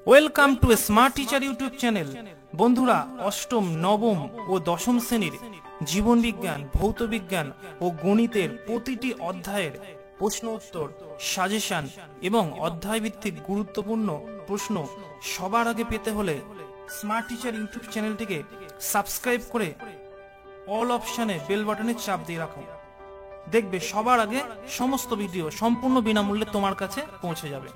Welcome to smart teacher YouTube channel. বন্ধুরা, অষ্টম, নবম ও দশম শ্রেণীর জীবন বিজ্ঞান, ভৌত বিজ্ঞান ও গণিতের প্রতিটি অধ্যায়ের প্রশ্ন উত্তর, সাজেশন এবং অধ্যায় ভিত্তিক গুরুত্বপূর্ণ প্রশ্ন সবার আগে পেতে হলে স্মার্ট টিচার ইউটিউব চ্যানেলটিকে সাবস্ক্রাইব করে অল অপশানে বেল বাটনে চাপ দিয়ে রাখো। দেখবে সবার আগে সমস্ত ভিডিও সম্পূর্ণ বিনামূল্যে তোমার কাছে পৌঁছে যাবে।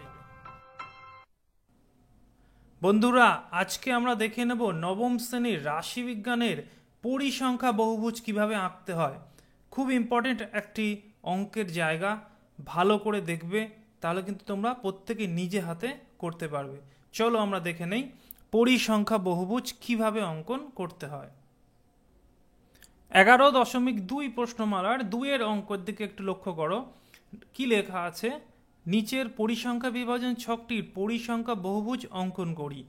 বন্ধুরা, আজকে আমরা দেখে নেব নবম শ্রেণীর রাশিবিজ্ঞানের পরিসংখ্যা বহুভুজ কিভাবে আঁকতে হয়। খুব ইম্পর্টেন্ট একটি অঙ্কের জায়গা, ভালো করে দেখবে, তাহলে কিন্তু তোমরা প্রত্যেকে নিজে হাতে করতে পারবে। চলো আমরা দেখে নেই পরিসংখ্যা বহুভুজ কিভাবে অঙ্কন করতে হয়। 11.2 প্রশ্নমালার 2-এর অঙ্কের দিকে একটু লক্ষ্য করো। কি লেখা আছে? নিচের পরিসংখ্যা বিভাজন ছকটির পরিসংখ্যা বহুভুজ অঙ্কন করি।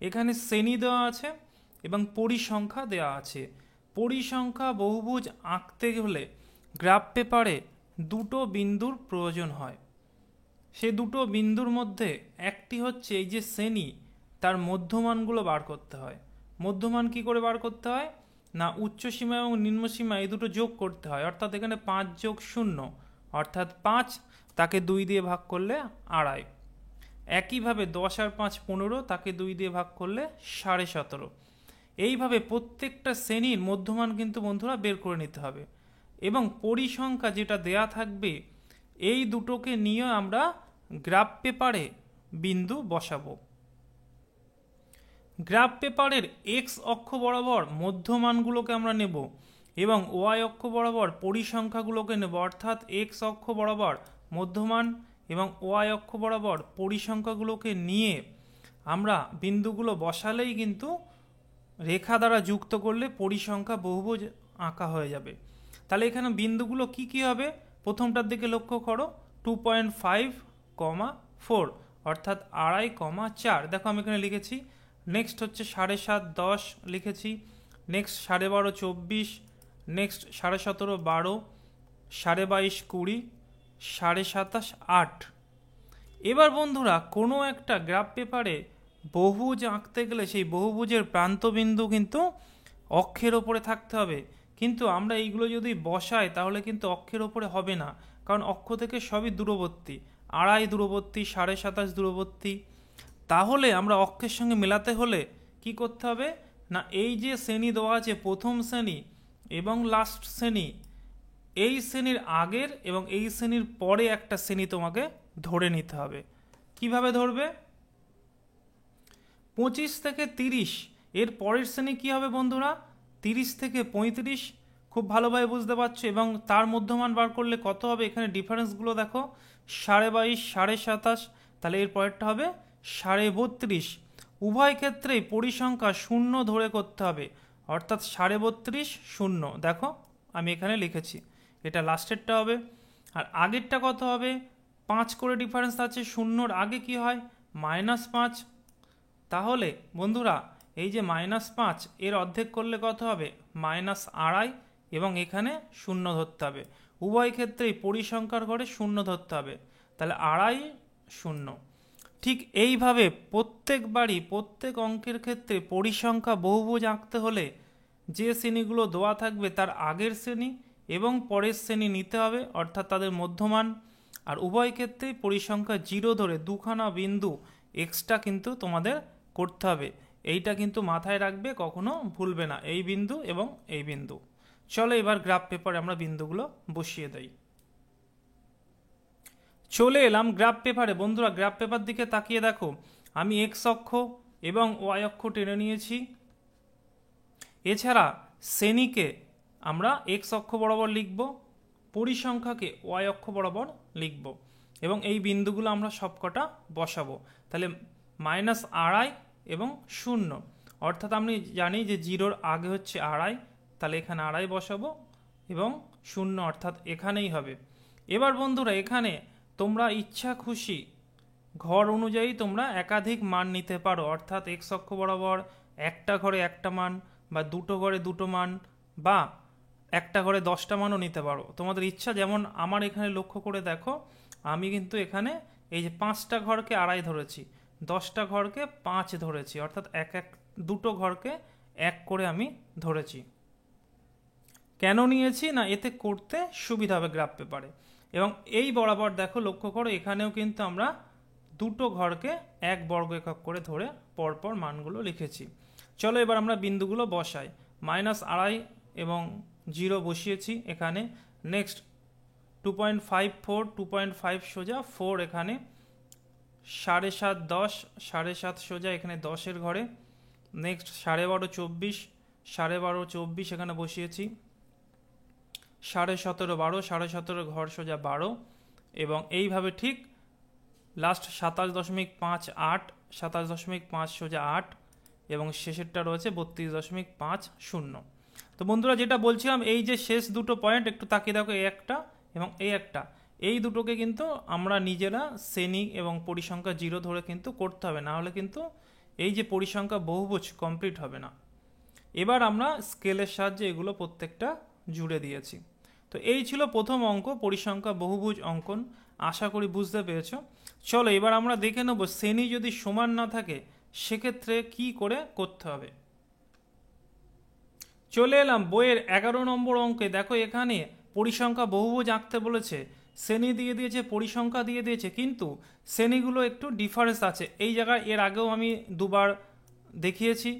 এখানে শ্রেণী দেওয়া আছে এবং পরিসংখ্যা দেওয়া আছে। পরিসংখ্যা বহুভুজ আঁকতে হলে গ্রাফ পেপারে দুটো বিন্দুর প্রয়োজন হয়। সে দুটো বিন্দুর মধ্যে একটি হচ্ছে এই যে শ্রেণী, তার মধ্যমানগুলো বার করতে হয়। মধ্যমান কি করে বার করতে হয় না, উচ্চসীমা এবং নিম্নসীমা এই দুটো যোগ করতে হয়। অর্থাৎ এখানে 5 যোগ 0 অর্থাৎ 5, তাকে 2 দিয়ে ভাগ করলে 2.5। একইভাবে 10 আর 5 15, তাকে 2 দিয়ে ভাগ করলে 17.5। এইভাবে প্রত্যেকটা শ্রেণীর মধ্যমান কিন্তু বন্ধুরা বের করে নিতে হবে। এবং পরিসংখ্যা যেটা দেয়া থাকবে, এই দুটোকে নিয়ে আমরা গ্রাফ পেপারে বিন্দু বসাবো। গ্রাফ পেপারের এক্স অক্ষ বরাবর মধ্যমানগুলোকে আমরা নেব এবং ওয়াই অক্ষ বরাবর পরিসংখ্যাগুলোকে নেব। অর্থাৎ এক্স অক্ষ বরাবর মধ্যমান এবং ওয়াই অক্ষ বরাবর পরিসংখ্যাগুলোকে নিয়ে আমরা বিন্দুগুলো বসালেই কিন্তু রেখা দ্বারা যুক্ত করলে পরিসংখ্যা বহুভুজ আঁকা হয়ে যাবে। তাহলে এখানে বিন্দুগুলো কি কি হবে? প্রথমটার দিকে লক্ষ্য করো, 2.5, 4 অর্থাৎ 2.5, 4। দেখো আমি এখানে লিখেছি। নেক্সট হচ্ছে 7.5, 10 লিখেছি। নেক্সট 12.5, 24। নেক্সট 17.5, 12। 22.5, 20। 27.5, 8। এবার বন্ধুরা, কোনো একটা গ্রাফ পেপারে বহুভুজ আঁকতে গেলে সেই বহুভুজের প্রান্তবিন্দু কিন্তু অক্ষের ওপরে থাকতে হবে। কিন্তু আমরা এইগুলো যদি বসাই তাহলে কিন্তু অক্ষের ওপরে হবে না, কারণ অক্ষ থেকে সবই দূরবর্তী। 2.5 দূরবর্তী, 27.5 দূরবর্তী। তাহলে আমরা অক্ষের সঙ্গে মেলাতে হলে কি করতে হবে না, এই যে শ্রেণী দেওয়া আছে, প্রথম শ্রেণী এবং লাস্ট শ্রেণী, এই শ্রেণীর আগের এবং এই শ্রেণীর পরে একটা শ্রেণী তোমাকে ধরে নিতে হবে। কিভাবে ধরবে? 25 থেকে 30 এর পরের শ্রেণী কি হবে বন্ধুরা? 30 থেকে 35। খুব ভালোভাবে বুঝতে পারছো। এবং তার মধ্যমান বার করলে কত হবে? এখানে ডিফারেন্সগুলো দেখো, 22.5, 27.5। তাহলে এর পরেরটা হবে 32.5। উভয় ক্ষেত্রেই পরিসংখ্যা 0 ধরে করতে হবে, অর্থাৎ 32.5, 0। দেখো আমি এখানে লিখেছি, এটা লাস্টেরটা হবে। আর আগেরটা কত হবে? 5 করে ডিফারেন্স আছে, 0-র আগে কি হয়? -5। তাহলে বন্ধুরা, এই যে -5 এর অর্ধেক করলে কত হবে? -2.5। এবং এখানে 0 ধরতে হবে। উভয় ক্ষেত্রেই পরিসংখ্যার ঘরে 0 ধরতে হবে। তাহলে 2.5, 0। ঠিক এইভাবে প্রত্যেকবারই প্রত্যেক অঙ্কের ক্ষেত্রে পরিসংখ্যা বহুভুজ আঁকতে হলে যে শ্রেণীগুলো দেওয়া থাকবে তার আগের শ্রেণী এবং পরের শ্রেণী নিতে হবে, অর্থাৎ তাদের মধ্যমান। আর উভয় ক্ষেত্রেই পরিসংখ্যা 0 ধরে দুখানা বিন্দু এক্সট্রা কিন্তু তোমাদের করতে হবে। এইটা কিন্তু মাথায় রাখবে, কখনো ভুলবে না, এই বিন্দু এবং এই বিন্দু। চলো এবার গ্রাফ পেপারে আমরা বিন্দুগুলো বসিয়ে দেই। চলে এলাম গ্রাফ পেপারে। বন্ধুরা, গ্রাফ পেপার দিকে তাকিয়ে দেখো, আমি এক্স অক্ষ এবং ওয়াই অক্ষ টেনে নিয়েছি। এছাড়া শ্রেণীকে আমরা এক্স অক্ষ বরাবর লিখব, পরিসংখ্যাকে ওয়াই অক্ষ বরাবর লিখব এবং এই বিন্দুগুলো আমরা সবকটা বসাবো। তাহলে -2.5 এবং 0, অর্থাৎ আমি জানি যে 0-র আগে হচ্ছে 2.5, তাহলে এখানে 2.5 বসাবো এবং 0 অর্থাৎ এখানেই হবে। এবার বন্ধুরা, এখানে তোমরা ইচ্ছা খুশি ঘর অনুযায়ী তোমরা একাধিক মান নিতে পারো, অর্থাৎ এক্স অক্ষ বরাবর একটা ঘরে একটা মান, বা দুটো ঘরে দুটো মান, বা একটা ঘরে 10টা মানও নিতে পারো, তোমাদের ইচ্ছা। যেমন আমার এখানে লক্ষ্য করে দেখো, আমি কিন্তু এখানে এই যে 5টা ঘরকে 2.5 ধরেছি, 10টা ঘরকে 5 ধরেছি, অর্থাৎ দুটো ঘরকে 1 করে আমি ধরেছি। কেন নিয়েছি না, এতে করতে সুবিধা হবে গ্রাফ পেপারে। এবং এই বরাবর দেখো, লক্ষ্য করো, এখানেও কিন্তু আমরা দুটো ঘরকে 1 বর্গ একক করে ধরে পরপর মানগুলো লিখেছি। চলো এবার আমরা বিন্দুগুলো বসাই। -2.5 এবং 0 বসিয়েছি এখানে। নেক্সট 2.54, 2.5 সোজা 4 এখানে, 7.5, 10, 7.5 সোজা এখানে 10-এর ঘরে। নেক্সট 12.5, 24, 12.5, 24 এখানে বসিয়েছি। 17.5, 12, 17.5 ঘর সোজা 12, এবং এইভাবে ঠিক লাস্ট 27.58, 27.5 সোজা 8, এবং শেষেরটা রয়েছে 32.50। তো বন্ধুরা যেটা বলছিলাম, এই যে শেষ দুটো পয়েন্ট একটু তাকিয়ে দেখো, এই একটা এবং এই একটা, এই দুটোকে কিন্তু আমরা নিজেরা শ্রেণী এবং পরিসংখ্যা 0 ধরে কিন্তু করতে হবে, না হলে কিন্তু এই যে পরিসংখ্যা বহুভুজ কমপ্লিট হবে না। এবার আমরা স্কেলের সাহায্যে এগুলো প্রত্যেকটা জুড়ে দিয়েছি। তো এই ছিল প্রথম অঙ্ক, পরিসংখ্যা বহুভুজ অঙ্কন। আশা করি বুঝতে পেরেছো। চলো এবার আমরা দেখে নেব শ্রেণী যদি সমান না থাকে সেক্ষেত্রে কি করে করতে হবে। চলে এলাম বইয়ের 11 নম্বর অঙ্কে। দেখো এখানে পরিসংখ্যা বহুভুজ আঁকতে বলেছে, শ্রেণী দিয়ে দিয়েছে, পরিসংখ্যা দিয়ে দিয়েছে, কিন্তু শ্রেণীগুলো একটু ডিফারেন্স আছে। এই জায়গায় এর আগেও আমি দুবার দেখিয়েছি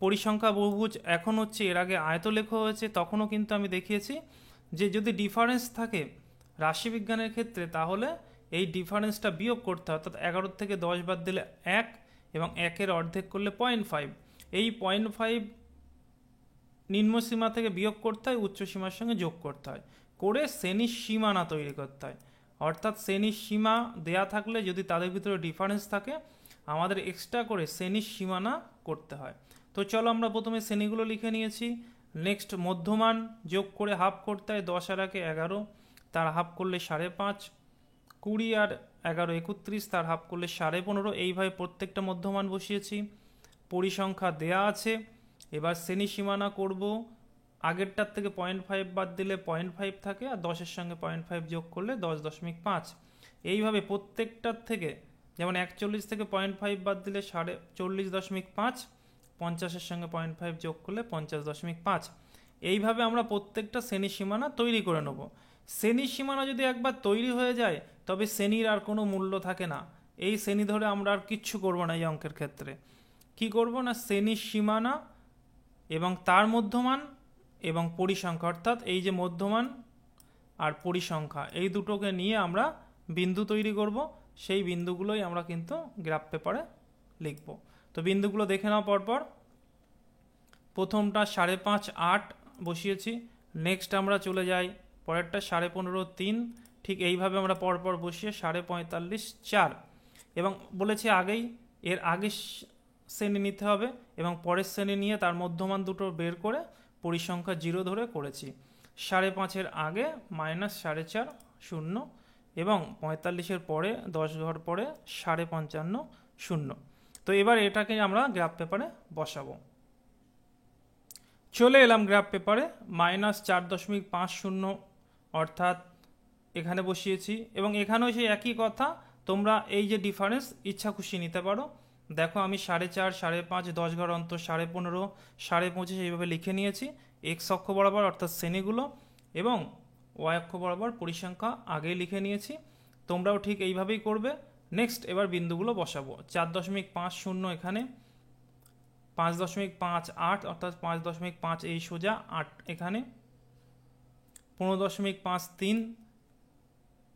পরিসংখ্যা বহুভুজ এখন হচ্ছে, এর আগে আয়তলেখ হয়েছে, তখনও কিন্তু আমি দেখিয়েছি যে যদি ডিফারেন্স থাকে রাশিবিজ্ঞানের ক্ষেত্রে তাহলে এই ডিফারেন্সটা বিয়োগ করতে হয়, অর্থাৎ 11 থেকে 10 বাদ দিলে 1 এবং 1-এর অর্ধেক করলে 0.5। এই 0.5 নিম্নসীমা থেকে বিয়োগ করতে হয়, উচ্চ সীমার সঙ্গে যোগ করতে হয়, করে শ্রেণীর সীমানা তৈরি করতে হয়। অর্থাৎ শ্রেণীর সীমা দেয়া থাকলে যদি তাদের ভিতরে ডিফারেন্স থাকে আমাদের এক্সট্রা করে শ্রেণীর সীমানা করতে হয়। তো চলো আমরা প্রথমে শ্রেণীগুলো লিখে নিয়েছি। নেক্সট মধ্যমান যোগ করে হাফ করতে হয়, 10 আর 1 11, তার হাফ করলে 5.5, 20 আর 11 31, তার হাফ করলে 15.5। এইভাবে প্রত্যেকটা মধ্যমান বসিয়েছি। পরিসংখ্যা দেয়া আছে, এবার শ্রেণী সীমানা করব। আগেরটার থেকে 0.5 বাদ দিলে 0.5 থাকে, আর 10-এর সঙ্গে 0.5 যোগ করলে 10.5। এইভাবে প্রত্যেকটার থেকে, যেমন 41 থেকে 0.5 বাদ দিলে 40.5, 50-এর সঙ্গে 0.5 যোগ করলে 50.5। এইভাবে আমরা প্রত্যেকটা শ্রেণী সীমানা তৈরি করে নেব। শ্রেণীর সীমানা যদি একবার তৈরি হয়ে যায় তবে শ্রেণীর আর কোনো মূল্য থাকে না। এই শ্রেণী ধরে আমরা আর কিচ্ছু করব না। এই অঙ্কের ক্ষেত্রে কি করব না, শ্রেণীর সীমানা এবং তার মধ্যমান এবং পরিসংখ্যা, অর্থাৎ এই যে মধ্যমান আর পরিসংখ্যা, এই দুটোকে নিয়ে আমরা বিন্দু তৈরি করব। সেই বিন্দুগুলোই আমরা কিন্তু গ্রাফ পেপারে লিখব। তো বিন্দুগুলো দেখে নাও পরপর। প্রথমটা 5.5 8 বসিয়েছি। নেক্সট আমরা চলে যাই পরেরটা 15.5 3, ঠিক এইভাবে আমরা পরপর বসিয়ে 45.5 4, এবং বলেছি আগেই এর আগে শ্রেণী নিতে হবে এবং পরের শ্রেণী নিয়ে তার মধ্যমান দুটো বের করে পরিসংখ্যা 0 ধরে করেছি। 5.5-এর আগে -4.5 0, এবং 45-এর পরে 10 ঘর পরে 55.5 0। তো এবার এটাকে আমরা গ্রাফ পেপারে বসাবো। চলে এলাম গ্রাফ পেপারে। -4.50 অর্থাৎ এখানে বসিয়েছি, এবং এখানেও সেই একই কথা, তোমরা এই যে ডিফারেন্স ইচ্ছা খুশি নিতে পারো। দেখো আমি 4.5 5.5 10 ঘর অন্তর 15.5 25 এইভাবে লিখে নিয়েছি এক্স অক্ষ বরাবর, অর্থাৎ শ্রেণীগুলো, এবং ওয়াই অক্ষ বরাবর পরিসংখ্যা আগেই লিখে নিয়েছি। তোমরাও ঠিক এইভাবেই করবে। নেক্সট এবার বিন্দুগুলো বসাবো। 4.50 এখানে, 5.58 অর্থাৎ 5.5 এই সোজা 8 এখানে, 15.53,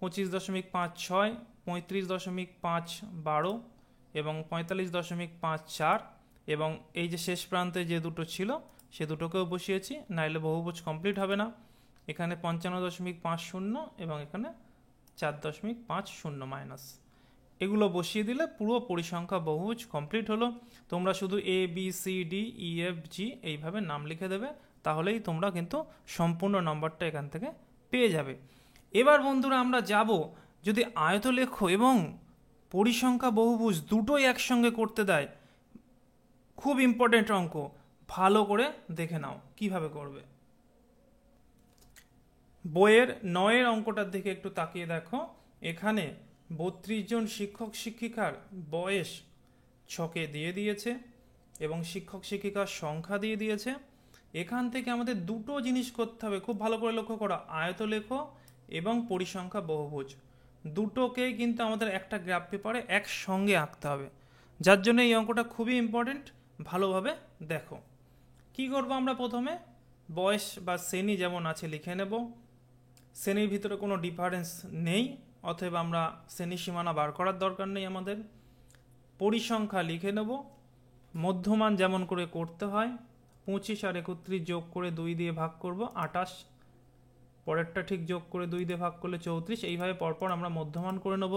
25.56, 35.5 12, এবং 45.54, এবং এই যে শেষ প্রান্তে যে দুটো ছিল সে দুটোকেও বসিয়েছি, নাইলে বহুভুজ কমপ্লিট হবে না। এখানে 55.50 এবং এখানে 4.50 মাইনাস, এগুলো বসিয়ে দিলে পুরো পরিসংখ্যা বহুভুজ কমপ্লিট হলো। তোমরা শুধু A B C D E F G এইভাবে নাম লিখে দেবে, তাহলেই তোমরা কিন্তু সম্পূর্ণ নম্বরটা এখান থেকে পেয়ে যাবে। এবার বন্ধুরা আমরা যাব, যদি আয়তলেখ এবং পরিসংখ্যা বহুভুজ দুটোই একসঙ্গে করতে দেয়, খুব ইম্পর্টেন্ট অঙ্ক, ভালো করে দেখে নাও কিভাবে করবে। বইয়ের 9-এর অঙ্কটার দিকে একটু তাকিয়ে দেখো। এখানে 32 জন শিক্ষক শিক্ষিকার বয়স ছকে দিয়ে দিয়েছে এবং শিক্ষক শিক্ষিকার সংখ্যা দিয়ে দিয়েছে। এখান থেকে আমাদের দুটো জিনিস করতে হবে, খুব ভালো করে লক্ষ্য করো, আয়তলেখ এবং পরিসংখ্যা বহুভুজ দুটোকেই কিন্তু আমাদের একটা গ্রাফ পেপারে একসঙ্গে আঁকতে হবে, যার জন্য এই অঙ্কটা খুবই ইম্পর্টেন্ট। ভালোভাবে দেখো কি করব আমরা। প্রথমে বয়স বা শ্রেণী যেমন আছে লিখে নেব, শ্রেণীর ভিতরে কোনো ডিফারেন্স নেই, অতএব আমরা শ্রেণী সীমানা বার করার দরকার নেই আমাদের। পরিসংখ্যা লিখে নেব, মধ্যমান যেমন করে করতে হয়, 25 আর 31 যোগ করে 2 দিয়ে ভাগ করব 28, পরেরটা ঠিক যোগ করে 2 দিয়ে ভাগ করলে 34, এইভাবে পরপর আমরা মধ্যমান করে নেব।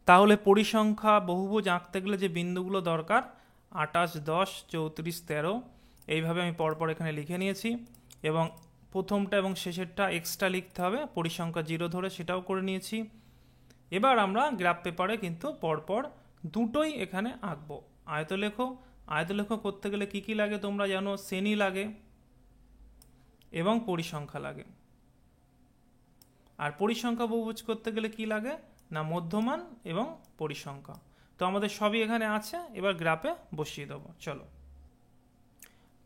তাহলে পরিসংখ্যা বহুভুজ আঁকতে গেলে যে বিন্দুগুলো দরকার 28, 10, 34, 13 এইভাবে আমি পরপর এখানে লিখে নিয়েছি। এবং প্রথমটা এবং শেষেরটা এক্সট্রা লিখতে হবে, পরিসংখ্যা 0 ধরে সেটাও করে নিয়েছি। এবার আমরা গ্রাফ পেপারে কিন্তু পরপর দুটোই এখানে আঁকবো। আয়তলেখ, আয়তলেখ করতে গেলে কি কি লাগে তোমরা জানো, শ্রেণী লাগে এবং পরিসংখ্যা লাগে। আর পরিসংখ্যা বহুভুজ করতে গেলে কি লাগে না, মধ্যমান এবং পরিসংখ্যা। তো আমাদের সবই এখানে আছে, এবার গ্রাফে বসিয়ে দেবো। চলো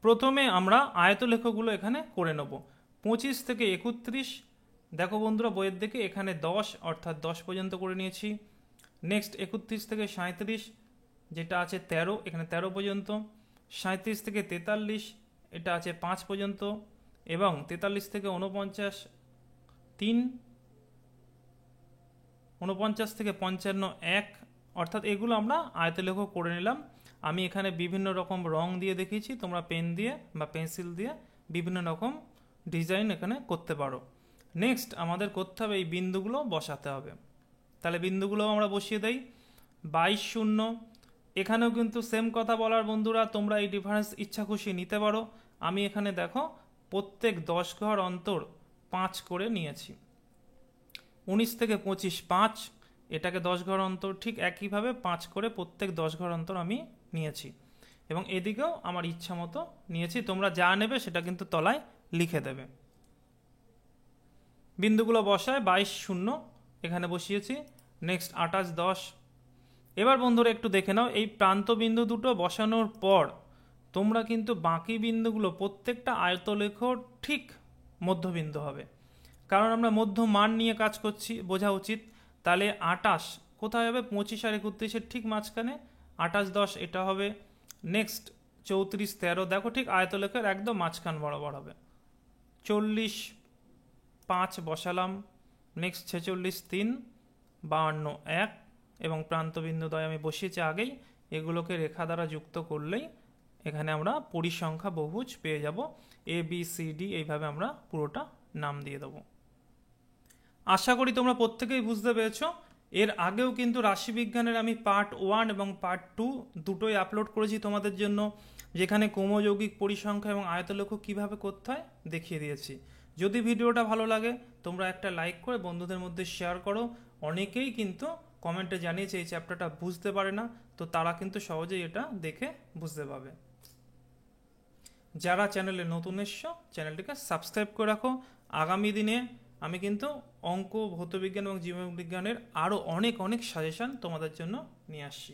প্রথমে আমরা আয়তলেখগুলো এখানে করে নেব। 25 থেকে 31 দেখো বন্ধুরা বইয়ের দিকে, এখানে 10 অর্থাৎ 10 পর্যন্ত করে নিয়েছি। নেক্সট 31 থেকে 37 যেটা আছে 13, এখানে 13 পর্যন্ত। 37 থেকে 43 এটা আছে 5 পর্যন্ত। এবং 43 থেকে 49 3, 49 থেকে 55 1, অর্থাৎ এগুলো আমরা আয়তলেখ করে নিলাম। আমি এখানে বিভিন্ন রকম রং দিয়ে দেখিয়েছি, তোমরা পেন দিয়ে বা পেন্সিল দিয়ে বিভিন্ন রকম ডিজাইন এখানে করতে পারো। নেক্সট আমাদের করতে হবে এই বিন্দুগুলো বসাতে হবে। তাহলে বিন্দুগুলো আমরা বসিয়ে দেই। 22, 0, এখানেও কিন্তু সেম কথা বলার বন্ধুরা, তোমরা এই ডিফারেন্স ইচ্ছা খুশি নিতে পারো। আমি এখানে দেখো প্রত্যেক 10 ঘর অন্তর 5 করে নিয়েছি। 19 থেকে 25 5, এটাকে 10 ঘর অন্তর ঠিক একইভাবে 5 করে প্রত্যেক 10 ঘর অন্তর আমি নিয়েছি। এবং এদিকেও আমার ইচ্ছা মতো নিয়েছি, তোমরা যা নেবে সেটা কিন্তু তলায় লিখে দেবে। বিন্দুগুলো বসায় 22, 0 এখানে বসিয়েছি। নেক্সট 28, 10। এবার বন্ধুরা একটু দেখে নাও, এই প্রান্ত বিন্দু দুটো বসানোর পর তোমরা কিন্তু বাকি বিন্দুগুলো প্রত্যেকটা আয়তলেখ ঠিক মধ্যবিন্দু হবে, কারণ আমরা মধ্যমান নিয়ে কাজ করছি, বোঝা উচিত। তাহলে 28 কোথায় হবে, 25 আর 31 ঠিক মাঝখানে। 28, 10 এটা হবে। নেক্সট 34, 13 দেখো ঠিক আয়তলেখের একদম মাঝখান বরাবর হবে। 40, 5 বসালাম। নেক্সট 46, 3, 52, 1 এবং প্রান্তবিন্দুদ্বয় আমি বসিয়েছি আগেই। এগুলোকে রেখা দ্বারা যুক্ত করলেই এখানে আমরা পরিসংখ্যা বহুভুজ পেয়ে যাব। ABCD এইভাবে আমরা পুরোটা নাম দিয়ে দেবো। আশা করি তোমরা প্রত্যেকেই বুঝতে পেরেছো। এর আগেও কিন্তু রাশিবিজ্ঞানের আমি পার্ট 1 এবং পার্ট 2 দুটোই আপলোড করেছি তোমাদের জন্য, যেখানে ক্রমযৌগিক পরিসংখ্যা এবং আয়তলেখ কিভাবে করতে হয় দেখিয়ে দিয়েছি। যদি ভিডিওটা ভালো লাগে তোমরা একটা লাইক করে বন্ধুদের মধ্যে শেয়ার করো। অনেকেই কিন্তু কমেন্টে জানিয়েছে এই চ্যাপ্টারটা বুঝতে পারে না, তো তারা কিন্তু সহজেই এটা দেখে বুঝতে পারবে। যারা চ্যানেলে নতুন এসছো চ্যানেলটিকে সাবস্ক্রাইব করে রাখো। আগামী দিনে আমি কিন্তু অঙ্ক, ভৌতবিজ্ঞান এবং জীববিজ্ঞানের আরও অনেক অনেক সাজেশন তোমাদের জন্য নিয়ে আসছি।